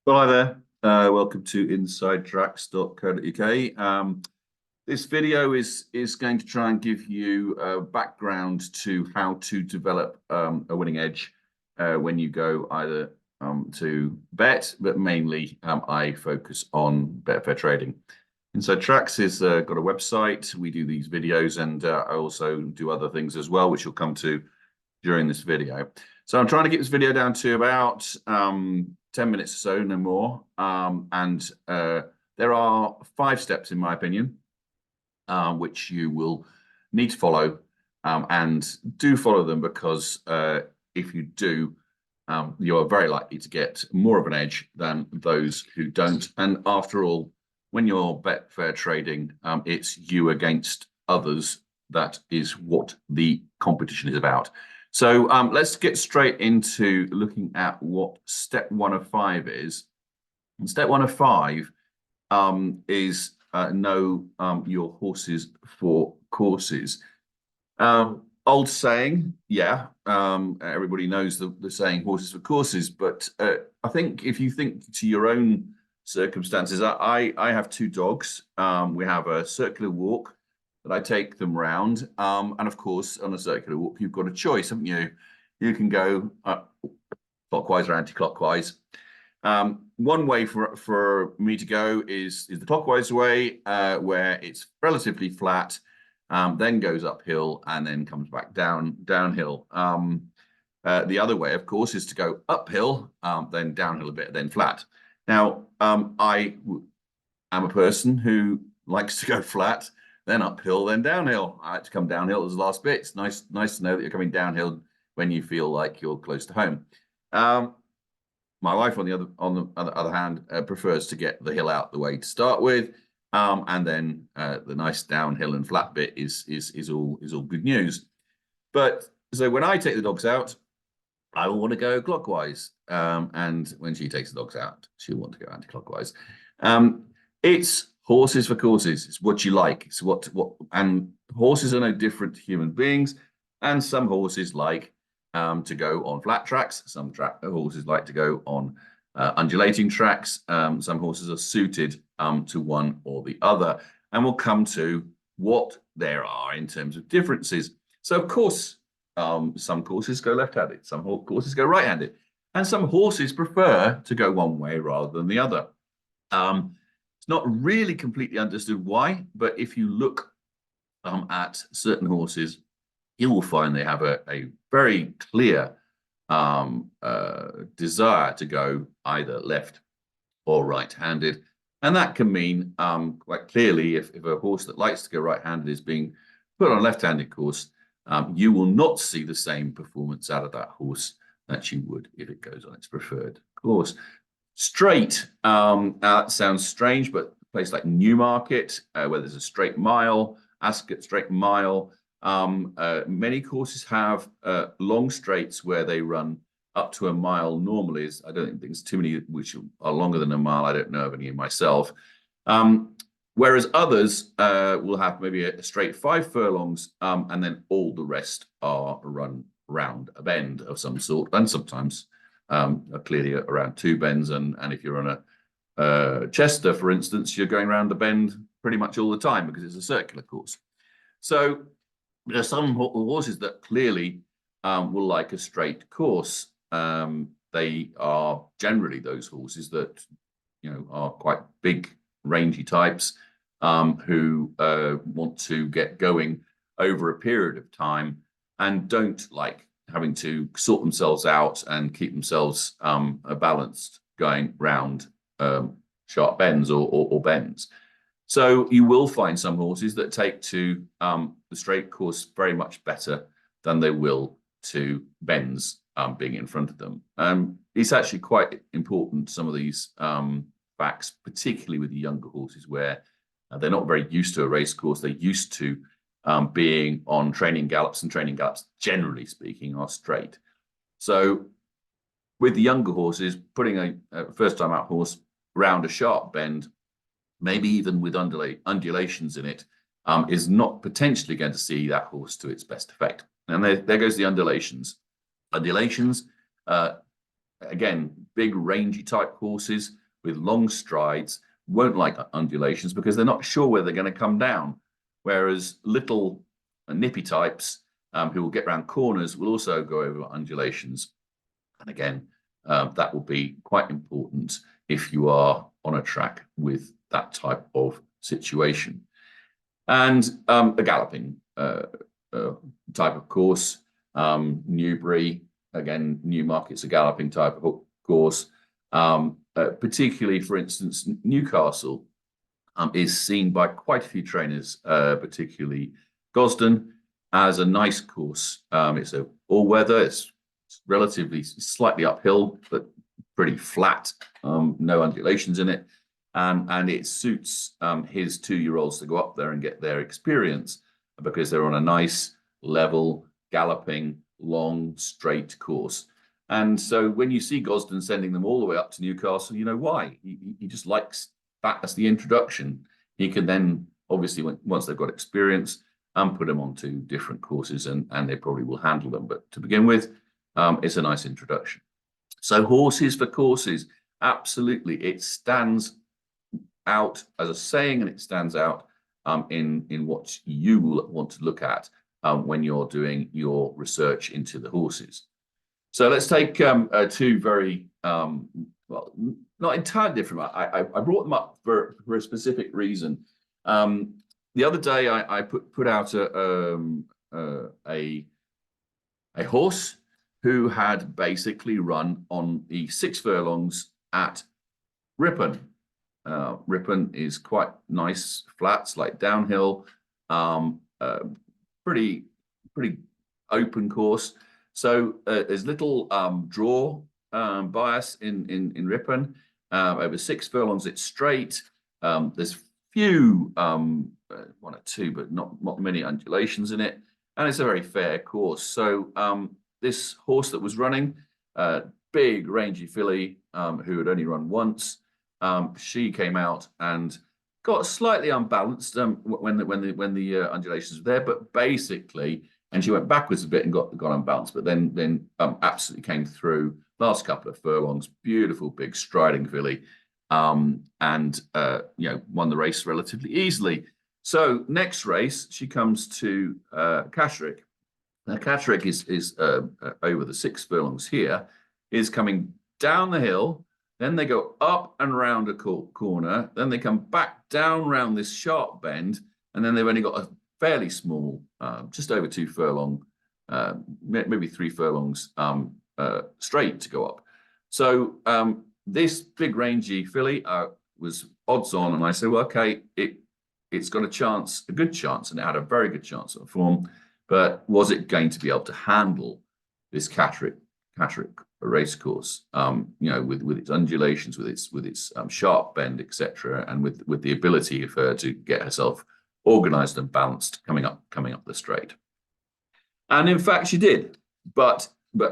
Well, hi there. Welcome to insidetracks.co.uk. This video is going to try and give you a background to how to develop a winning edge when you go either to bet, but mainly I focus on Betfair trading. Inside Tracks has got a website. We do these videos, and I also do other things as well, which you'll come to during this video. So I'm trying to get this video down to about 10 minutes or so, no more. There are 5 steps, in my opinion, which you will need to follow, and do follow them because if you do, you are very likely to get more of an edge than those who don't. And after all, when you're Betfair trading, it's you against others. That is what the competition is about. So let's get straight into looking at what step 1 of 5 is. And step 1 of 5 is know your horses for courses. Old saying, yeah, everybody knows the saying horses for courses, but I think if you think to your own circumstances, I have 2 dogs. We have a circular walk that I take them round. And of course, on a circular walk, you've got a choice, haven't you? You can go clockwise or anti-clockwise. One way for me to go is the clockwise way, where it's relatively flat, then goes uphill and then comes back downhill. The other way, of course, is to go uphill, then downhill a bit, then flat. Now, I am a person who likes to go flat, then uphill, then downhill. I like to come downhill as the last bit. It's nice to know that you're coming downhill when you feel like you're close to home. My wife, on the other hand, prefers to get the hill out the way to start with, and then the nice downhill and flat bit is all good news. But so when I take the dogs out, I will want to go clockwise, and when she takes the dogs out, she'll want to go anti-clockwise. It's horses for courses. It's what you like. It's what and horses are no different to human beings. And some horses like to go on flat tracks. Some horses like to go on undulating tracks. Some horses are suited to one or the other. And we'll come to what there are in terms of differences. So, of course, some courses go left-handed. Some courses go right-handed. And some horses prefer to go one way rather than the other. It's not really completely understood why, but if you look at certain horses, you will find they have a very clear desire to go either left or right-handed. And that can mean quite clearly if a horse that likes to go right-handed is being put on a left-handed course, you will not see the same performance out of that horse that you would if it goes on its preferred course. Straight, that sounds strange, but a place like Newmarket, where there's a straight mile, Ascot straight mile, many courses have long straights where they run up to a mile normally. I don't think there's too many which are longer than a mile. I don't know of any myself. Whereas others will have maybe a straight 5 furlongs, and then all the rest are run round a bend of some sort, and sometimes clearly around 2 bends. And if you're on a Chester, for instance, you're going around the bend pretty much all the time because it's a circular course. So there are some horses that clearly will like a straight course. They are generally those horses that are quite big, rangy types who want to get going over a period of time and don't like having to sort themselves out and keep themselves balanced going round sharp bends or bends. So you will find some horses that take to the straight course very much better than they will to bends being in front of them. It's actually quite important, some of these facts, particularly with the younger horses where they're not very used to a race course. They're used to being on training gallops, and training gallops, generally speaking, are straight. So with the younger horses, putting a first-time out horse round a sharp bend, maybe even with undulations in it, is not potentially going to see that horse to its best effect. And there goes the undulations. Undulations again, big rangy type horses with long strides won't like undulations because they're not sure where they're going to come down. Whereas little nippy types who will get around corners will also go over undulations. And again, that will be quite important if you are on a track with that type of situation. And a galloping type of course, Newbury, again, Newmarket's a galloping type of course. Particularly, for instance, Newcastle is seen by quite a few trainers, particularly Gosden, as a nice course. It's a all-weather. It's relatively slightly uphill, but pretty flat. No undulations in it, and it suits his 2-year-olds to go up there and get their experience because they're on a nice, level, galloping, long, straight course. And so when you see Gosden sending them all the way up to Newcastle, you know why. He just likes that as the introduction. He can then, obviously, once they've got experience, put them onto different courses, and they probably will handle them. But to begin with, it's a nice introduction. So horses for courses, absolutely. It stands out as a saying, and it stands out in what you will want to look at when you're doing your research into the horses. So let's take two very, well, not entirely different. I brought them up for a specific reason. The other day, I put out a horse who had basically run on the 6 furlongs at Ripon. Ripon is quite nice, flats, like downhill, pretty open course. So there's little draw bias in Ripon. Over 6 furlongs, it's straight. There's few, 1 or 2, but not many undulations in it. And it's a very fair course. So this horse that was running, big rangy filly who had only run once, she came out and got slightly unbalanced when the undulations were there, but basically, and she went backwards a bit and got unbalanced, but then absolutely came through. Last couple of furlongs, beautiful big striding filly, and won the race relatively easily. So next race, she comes to Catterick. Now Catterick is over the 6 furlongs here, is coming down the hill. Then they go up and round a corner. Then they come back down round this sharp bend, and then they've only got a fairly small, just over 2 furlong, maybe 3 furlongs straight to go up. So this big rangy filly was odds on, and I said, well, okay, it's got a good chance, and it had a very good chance of form, but was it going to be able to handle this Catterick race course? With its undulations, with its sharp bend, etc., and with the ability of her to get herself organized and balanced coming up the straight. And in fact, she did. But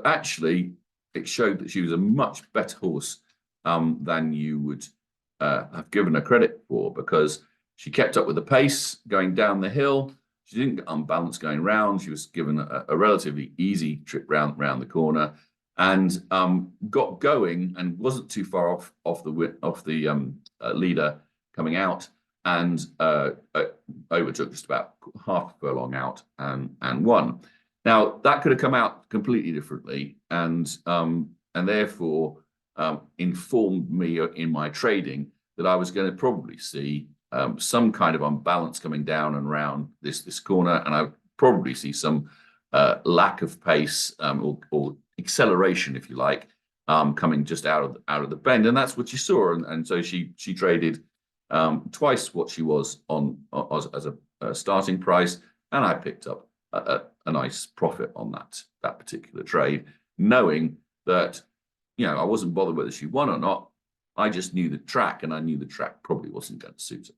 actually, it showed that she was a much better horse than you would have given her credit for, because she kept up with the pace going down the hill. She didn't get unbalanced going round. She was given a relatively easy trip round the corner, and got going and wasn't too far off the leader coming out, and overtook just about half a furlong out and won. Now that could have come out completely differently, and therefore informed me in my trading that I was going to probably see some kind of unbalance coming down and around this corner, and I would probably see some lack of pace or acceleration, if you like, coming just out of the bend, and that's what you saw. And so she traded twice what she was on as a starting price, and I picked up a nice profit on that particular trade, knowing that I wasn't bothered whether she won or not. I just knew the track, and I knew the track probably wasn't going to suit her.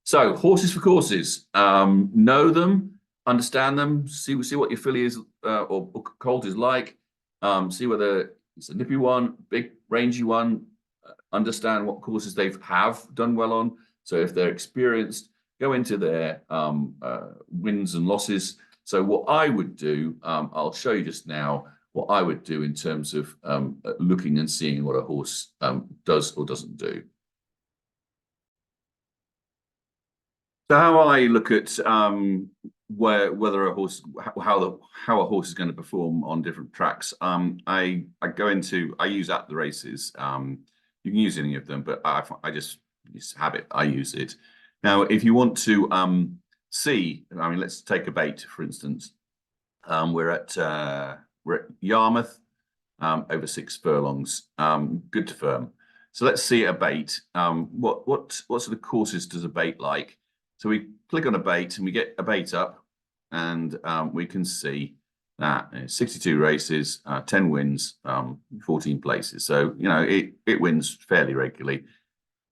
So horses for courses, know them, understand them, see what your filly is or colt is like, see whether it's a nippy one, big rangy one, understand what courses they have done well on. So if they're experienced, go into their wins and losses. So what I would do, I'll show you just now what I would do in terms of looking and seeing what a horse does or doesn't do. So how I look at whether a horse, how a horse is going to perform on different tracks, I use at the races. You can use any of them, but I just habit. I use it. Now, if you want to see, I mean, let's take a bait for instance. We're at Yarmouth, over 6 furlongs, good to firm. So let's see a bait. What sort of courses does a bait like? So we click on a bait and we get a bait up, and we can see that 62 races, 10 wins, 14 places. So it wins fairly regularly.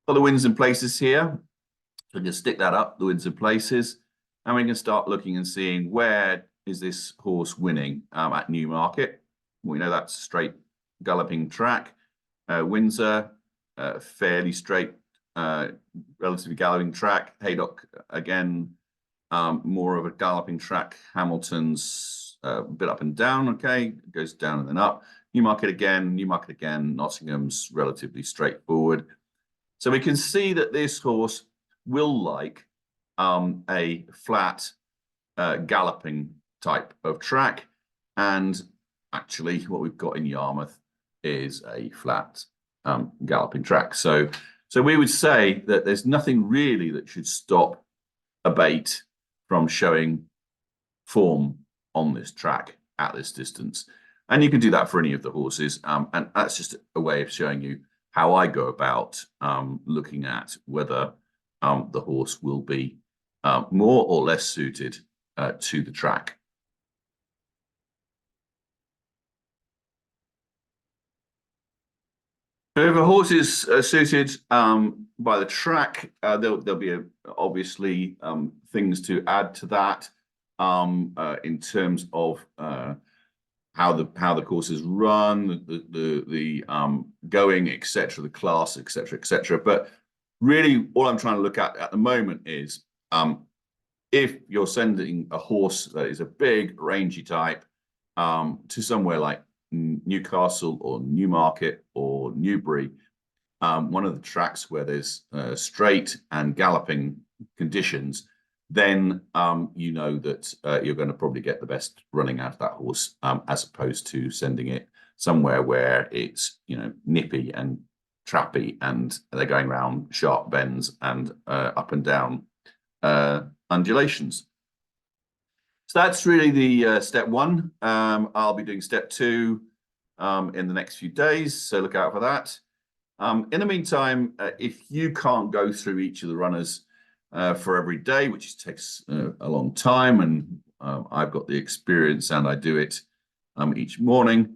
Got the wins and places here. So we can stick that up, the wins and places, and we can start looking and seeing where is this horse winning at Newmarket. We know that's a straight galloping track. Windsor, fairly straight, relatively galloping track. Haydock, again, more of a galloping track. Hamilton's a bit up and down, okay? It goes down and then up. Newmarket again. Nottingham's relatively straightforward. So we can see that this horse will like a flat galloping type of track, and actually what we've got in Yarmouth is a flat galloping track. So we would say that there's nothing really that should stop a bait from showing form on this track at this distance, and you can do that for any of the horses, and that's just a way of showing you how I go about looking at whether the horse will be more or less suited to the track. So if a horse is suited by the track, there'll be obviously things to add to that in terms of how the courses run, the going, etc., the class, etc., etc. But really, all I'm trying to look at the moment is if you're sending a horse that is a big, rangy type to somewhere like Newcastle or Newmarket or Newbury, one of the tracks where there's straight and galloping conditions, then you know that you're going to probably get the best running out of that horse, as opposed to sending it somewhere where it's nippy and trappy and they're going around sharp bends and up and down undulations. So that's really the step one. I'll be doing step two in the next few days, so look out for that. In the meantime, if you can't go through each of the runners for every day, which takes a long time, and I've got the experience and I do it each morning,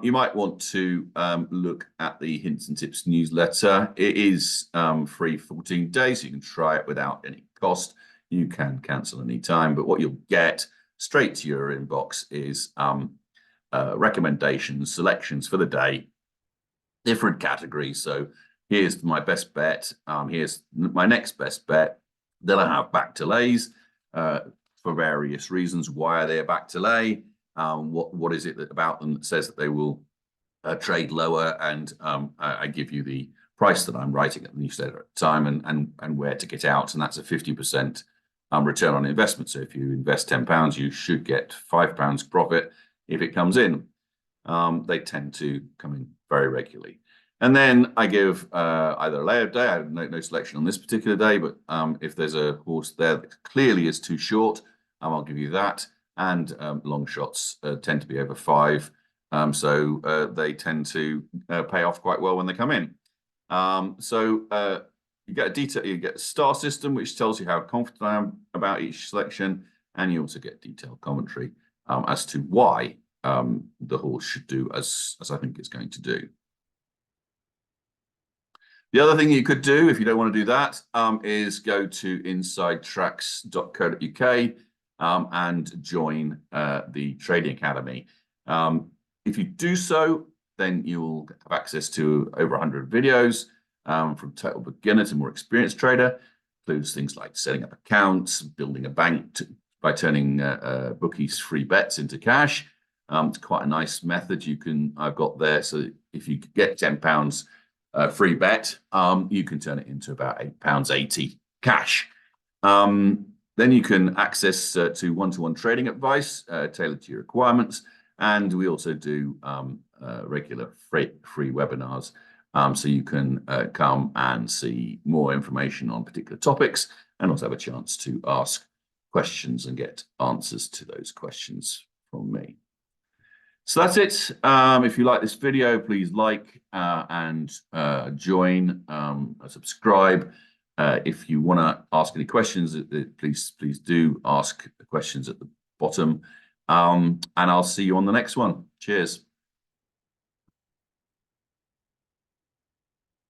you might want to look at the Hints and Tips newsletter. It is free for 14 days, so you can try it without any cost. You can cancel any time, but what you'll get straight to your inbox is recommendations, selections for the day, different categories. So here's my best bet. Here's my next best bet. Then I have back to lays for various reasons. Why are they a back to lay? What is it about them that says that they will trade lower? And I give you the price that I'm writing at the newsletter at the time and where to get out. And that's a 50% return on investment. So if you invest £10, you should get £5 profit if it comes in. They tend to come in very regularly. And then I give either a layout day. I have no selection on this particular day, but if there's a horse there that clearly is too short, I'll give you that. And long shots tend to be over 5. So they tend to pay off quite well when they come in. You get a detail, you get a star system, which tells you how confident I am about each selection, and you also get detailed commentary as to why the horse should do as I think it's going to do. The other thing you could do, if you don't want to do that, is go to insidetracks.co.uk and join the Trading Academy. If you do so, then you'll have access to over 100 videos from total beginner to more experienced trader. Includes things like setting up accounts, building a bank by turning bookies' free bets into cash, It's quite a nice method I've got there. So if you get £10 free bet, you can turn it into about £8.80 cash. Then you can access to one-to-one trading advice tailored to your requirements. And we also do regular free webinars. So you can come and see more information on particular topics and also have a chance to ask questions and get answers to those questions from me. So that's it. If you like this video, please like and join, subscribe. If you want to ask any questions, please do ask the questions at the bottom. And I'll see you on the next one. Cheers.